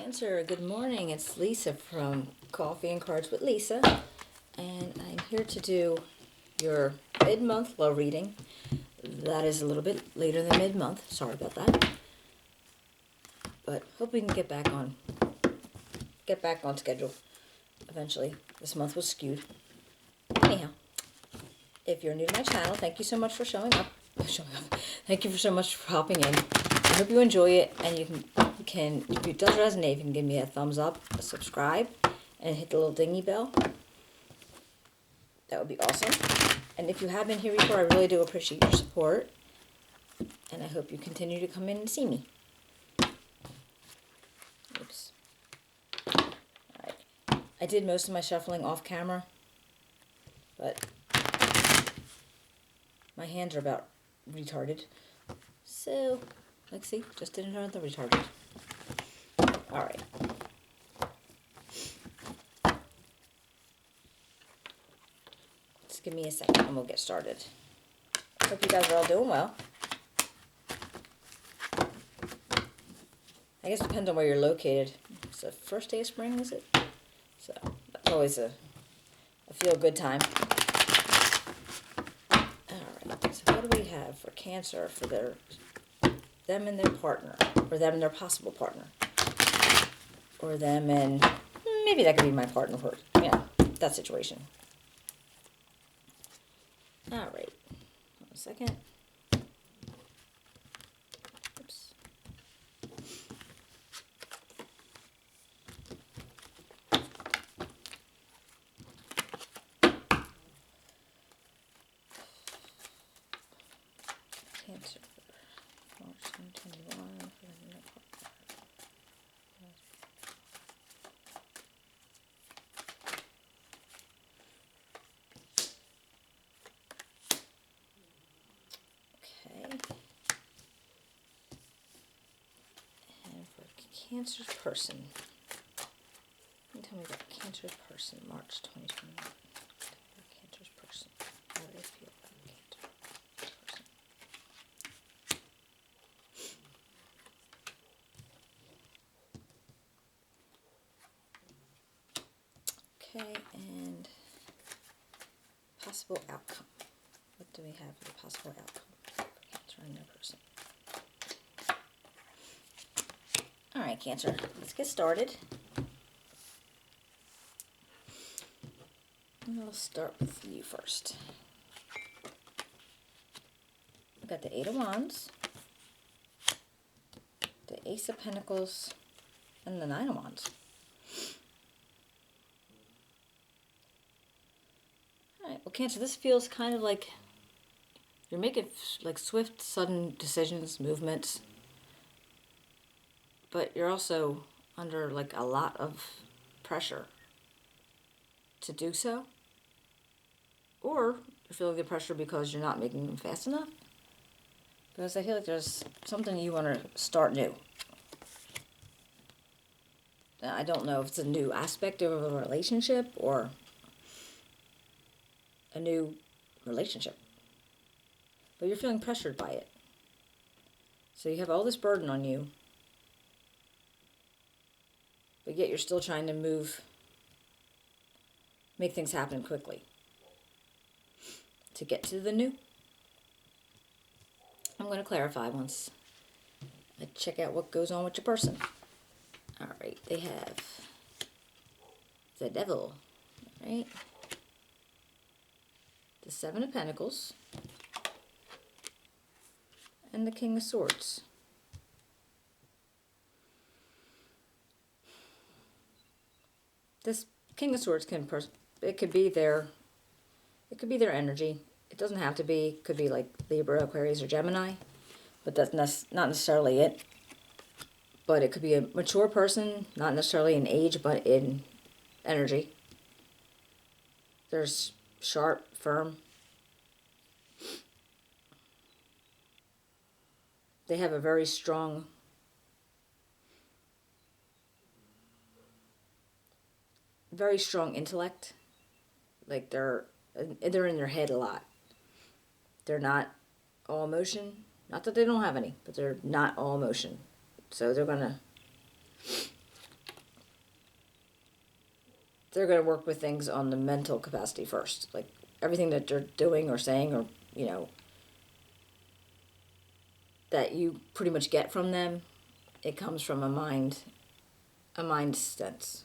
Cancer, good morning. It's Lisa from Coffee and Cards with Lisa, and I'm here to do your mid-month love reading. That is a little bit later than mid-month. Sorry about that, but hope we can get back on schedule eventually. This month was skewed. Anyhow, if you're new to my channel, thank you so much for showing up. Thank you so much for hopping in. I hope you enjoy it, and you can if it does resonate, you can give me a thumbs up, a subscribe, and hit the little dingy bell. That would be awesome. And if you have been here before, I really do appreciate your support, and I hope you continue to come in and see me. Oops. Alright. I did most of my shuffling off camera, but my hands are about retarded. So, let's see, just didn't know the retarded. Alright. Just give me a second and we'll get started. Hope you guys are all doing well. I guess it depends on where you're located. It's the first day of spring, is it? So, that's always a feel-good time. Alright, so what do we have for Cancer, for them and their partner, or them and their possible partner, or them and maybe that could be my partner for, that situation. All right, 1 second. Oops. Cancer. March 2021. Okay. And for Cancer's person. Tell me about Cancer's person, March 2021. Cancer's person. How do they feel about Cancer's person? Okay, and possible outcome. What do we have for the possible outcome for Cancer and their person? Alright, Cancer, let's get started. And we'll start with you first. We've got the Eight of Wands, the Ace of Pentacles, and the Nine of Wands. Alright, well, Cancer, this feels kind of like you're making like swift, sudden decisions, movements, but you're also under like a lot of pressure to do so. Or you're feeling the pressure because you're not making them fast enough. Because I feel like there's something you want to start new. I don't know if it's a new aspect of a relationship or a new relationship. But you're feeling pressured by it. So you have all this burden on you. But yet you're still trying to make things happen quickly. To get to the new. I'm going to clarify once I check out what goes on with your person. Alright, they have the Devil, right? The Seven of Pentacles, and the King of Swords. This King of Swords it could be their energy. It doesn't have to be. It could be like Libra, Aquarius, or Gemini, but that's not necessarily it. But it could be a mature person, not necessarily in age, but in energy. There's sharp, firm. They have a very strong intellect. Like they're in their head a lot. They're not all emotion. Not that they don't have any, but they're not all emotion. So they're gonna they're going to work with things on the mental capacity first. Like everything that they're doing or saying or, you know, that you pretty much get from them, it comes from a mind sense.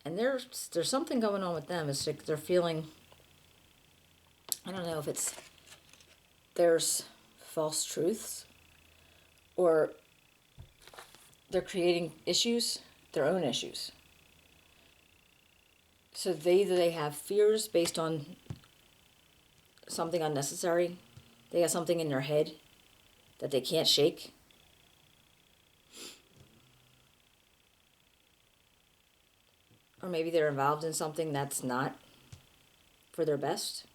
And there's something going on with them. It's like they're feeling, I don't know if it's, there's false truths or they're creating issues, their own issues. So they have fears based on something unnecessary. They have something in their head that they can't shake. Or maybe they're involved in something that's not for their best.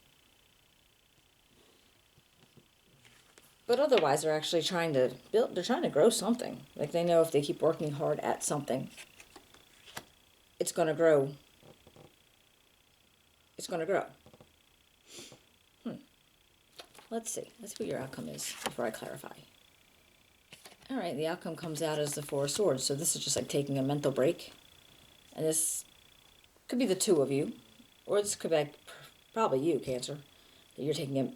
But otherwise, they're actually trying to build, they're trying to grow something. Like they know if they keep working hard at something, it's going to grow. It's going to grow. Let's see. Let's see what your outcome is before I clarify. All right, the outcome comes out as the Four of Swords. So this is just like taking a mental break. And this could be the two of you. Or this could be probably you, Cancer. That you're taking a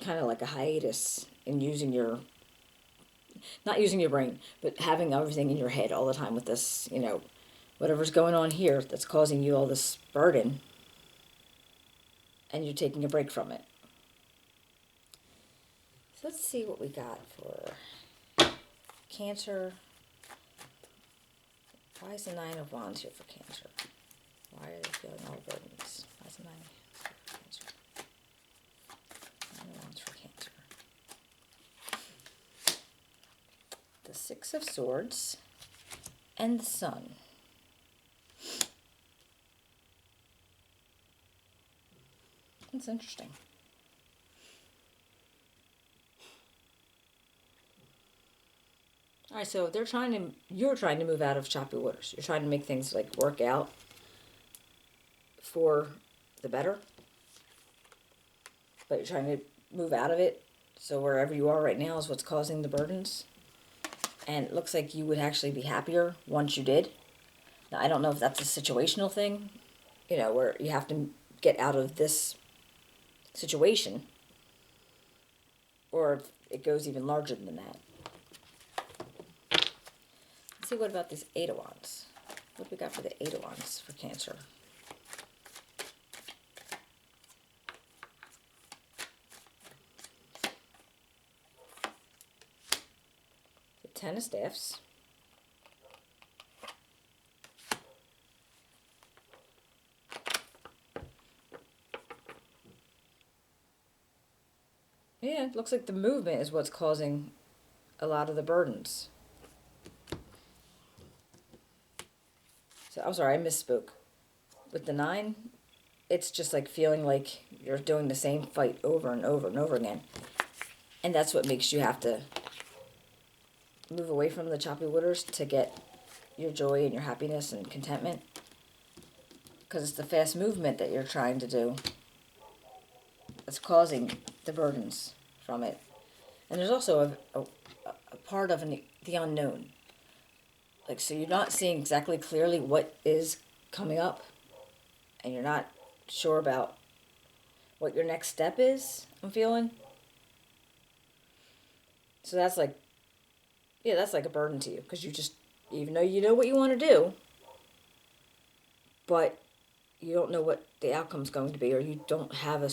kind of like a hiatus in using your, not using your brain, but having everything in your head all the time with this, you know, whatever's going on here that's causing you all this burden. And you're taking a break from it. So let's see what we got for Cancer. Why is the Nine of Wands here for Cancer? Why are they feeling all burdens? Why is the Nine of Wands for Cancer? Nine of Wands for Cancer. The Six of Swords and the Sun. That's interesting. All right, so you're trying to move out of choppy waters. You're trying to make things like work out for the better. But you're trying to move out of it. So wherever you are right now is what's causing the burdens. And it looks like you would actually be happier once you did. Now, I don't know if that's a situational thing, you know, where you have to get out of this situation. Or if it goes even larger than that. Let's see, what about this Eight of Wands? What do we got for the Eight of Wands for Cancer? The Ten of Staffs. Yeah, it looks like the movement is what's causing a lot of the burdens. So, I'm sorry, I misspoke. With the 9, it's just like feeling like you're doing the same fight over and over and over again. And that's what makes you have to move away from the choppy waters to get your joy and your happiness and contentment. Because it's the fast movement that you're trying to do that's causing the burdens from it. And there's also a part of the unknown. Like, so you're not seeing exactly clearly what is coming up. And you're not sure about what your next step is, I'm feeling. So that's like, yeah, that's like a burden to you. Because you just, even though you know what you want to do, but you don't know what the outcome's going to be, or you don't have a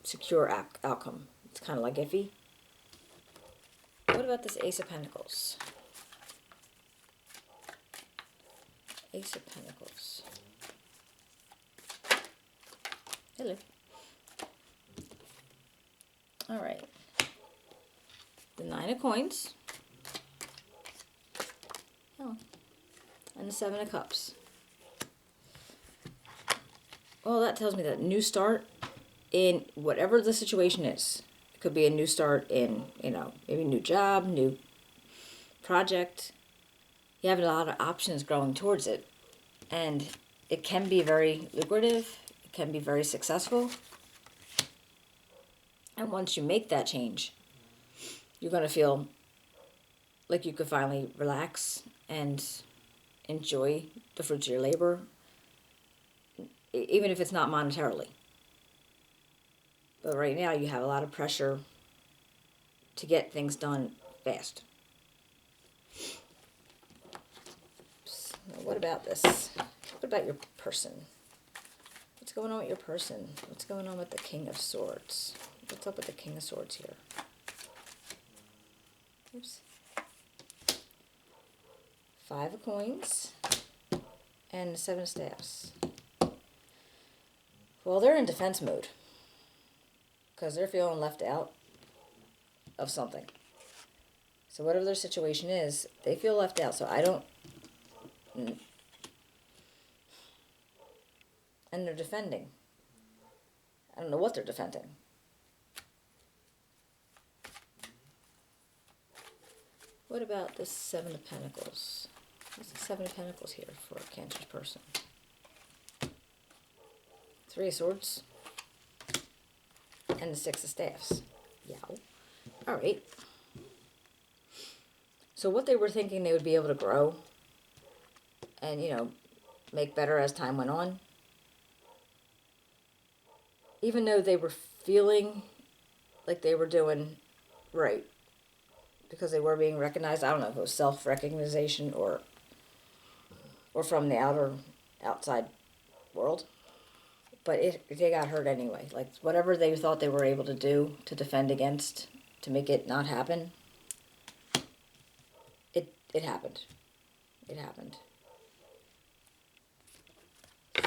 secure outcome. It's kind of like iffy. What about this Ace of Pentacles? Ace of Pentacles. Hello. All right. The Nine of Coins. Oh. And the Seven of Cups. Well, that tells me that new start in whatever the situation is. It could be a new start in, you know, maybe a new job, new project. You have a lot of options growing towards it. And it can be very lucrative. It can be very successful. And once you make that change, you're going to feel like you could finally relax and enjoy the fruits of your labor, even if it's not monetarily. But right now you have a lot of pressure to get things done fast. So what about this? What about your person? What's going on with your person? What's going on with the King of Swords? What's up with the King of Swords here? Oops. 5 of Coins and 7 of Staffs. Well, they're in defense mode because they're feeling left out of something. So whatever their situation is, they feel left out. So I don't... And they're defending. I don't know what they're defending. What about this 7 of Pentacles? What's the 7 of Pentacles here for a Cancer's person? 3 of Swords. And the 6 of Staffs. Yow. Alright. So what they were thinking they would be able to grow and, you know, make better as time went on. Even though they were feeling like they were doing right. Because they were being recognized. I don't know if it was self-recognition or from the outside world. But they got hurt anyway. Like, whatever they thought they were able to do to defend against, to make it not happen, it happened. It happened.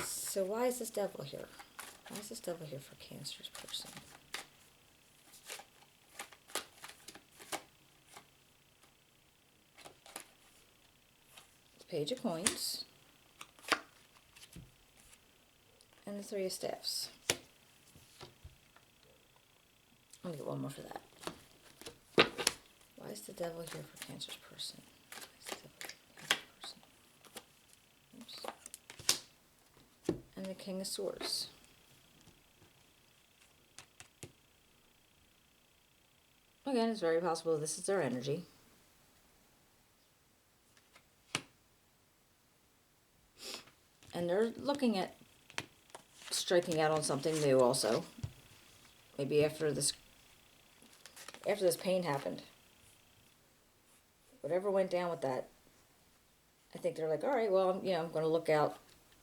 So why is this devil here? Why is this devil here for Cancer's person? Page of Coins and the 3 of Staffs. I'm going to get one more for that. Why is the devil here for Cancer's person? Why is the devil here for Cancer's person? Oops. And the King of Swords. Again, it's very possible this is their energy. And they're looking at striking out on something new also. Maybe after this pain happened. Whatever went down with that, I think they're like, all right, well, you know, I'm going to look out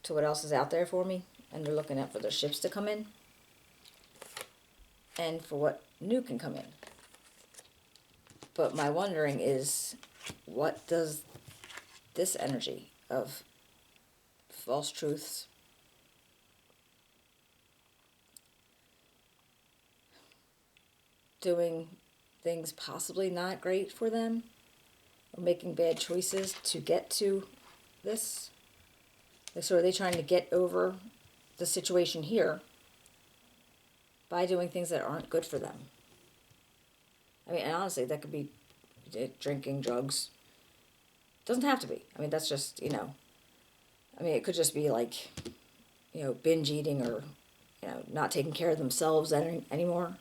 to what else is out there for me. And they're looking out for their ships to come in. And for what new can come in. But my wondering is, what does this energy of false truths, doing things possibly not great for them, or making bad choices to get to this? So are they trying to get over the situation here by doing things that aren't good for them? I mean, and honestly, that could be drinking, drugs. Doesn't have to be. I mean, that's just, you know, I mean, it could just be like, you know, binge eating or, you know, not taking care of themselves anymore.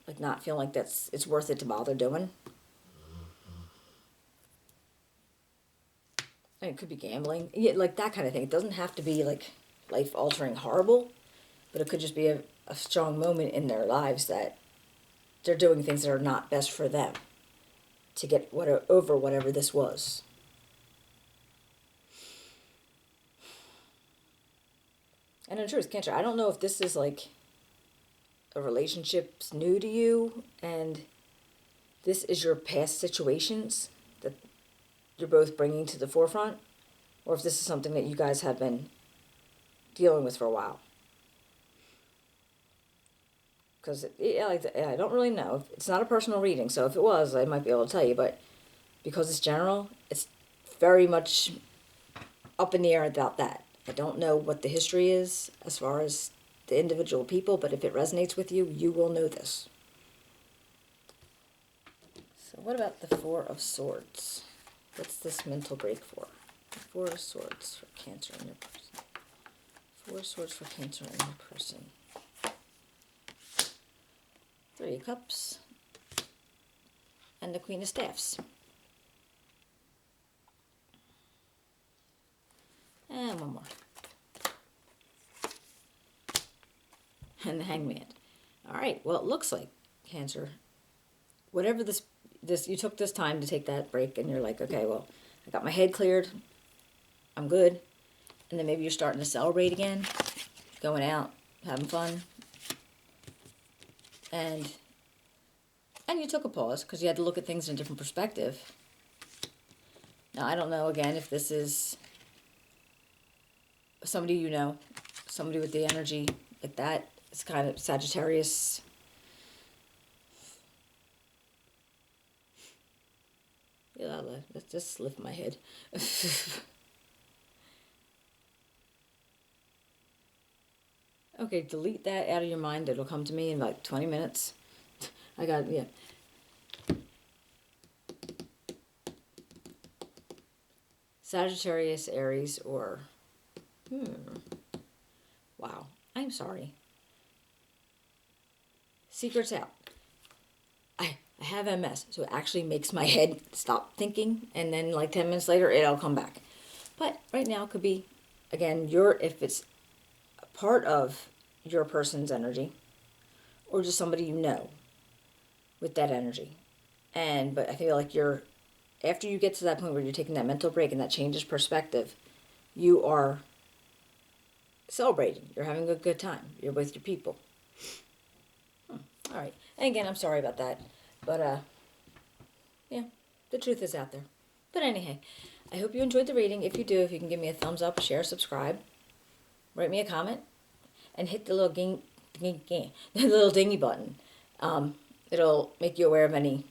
Like not feeling like it's worth it to bother doing. I mean, it could be gambling. Yeah, like that kind of thing. It doesn't have to be like life-altering horrible, but it could just be a strong moment in their lives that they're doing things that are not best for them to get over whatever this was. And in truth, Cancer, I don't know if this is like a relationship's new to you and this is your past situations that you're both bringing to the forefront, or if this is something that you guys have been dealing with for a while. Because I don't really know. It's not a personal reading, so if it was, I might be able to tell you, but because it's general, it's very much up in the air about that. I don't know what the history is as far as the individual people, but if it resonates with you, you will know this. So what about the 4 of Swords? What's this mental break for? The 4 of Swords for Cancer in your person. 4 of Swords for Cancer in your person. 3 of Cups. And the Queen of Staffs. and the Hangman. All right, well, it looks like, Cancer, whatever this you took this time to take that break, and you're like, okay, well, I got my head cleared, I'm good. And then maybe you're starting to celebrate again, going out, having fun. And you took a pause because you had to look at things in a different perspective. Now, I don't know, again, if this is somebody you know, somebody with the energy like that. It's kind of Sagittarius. Yeah, let's just lift my head. Okay, delete that out of your mind. It'll come to me in like 20 minutes. I got, yeah. Sagittarius, Aries, or... Wow, I'm sorry. Secrets out. I have MS, so it actually makes my head stop thinking, and then like 10 minutes later, it'll come back. But right now it could be, again, if it's a part of your person's energy, or just somebody you know with that energy. But I feel like after you get to that point where you're taking that mental break and that changes perspective, you are celebrating. You're having a good time. You're with your people. All right. And again, I'm sorry about that. But, yeah, the truth is out there. But anyhow, I hope you enjoyed the reading. If you do, if you can give me a thumbs up, share, subscribe, write me a comment, and hit the little the little dingy button. It'll make you aware of anything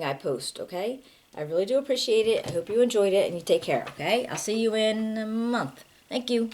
I post, okay? I really do appreciate it. I hope you enjoyed it, and you take care, okay? I'll see you in a month. Thank you.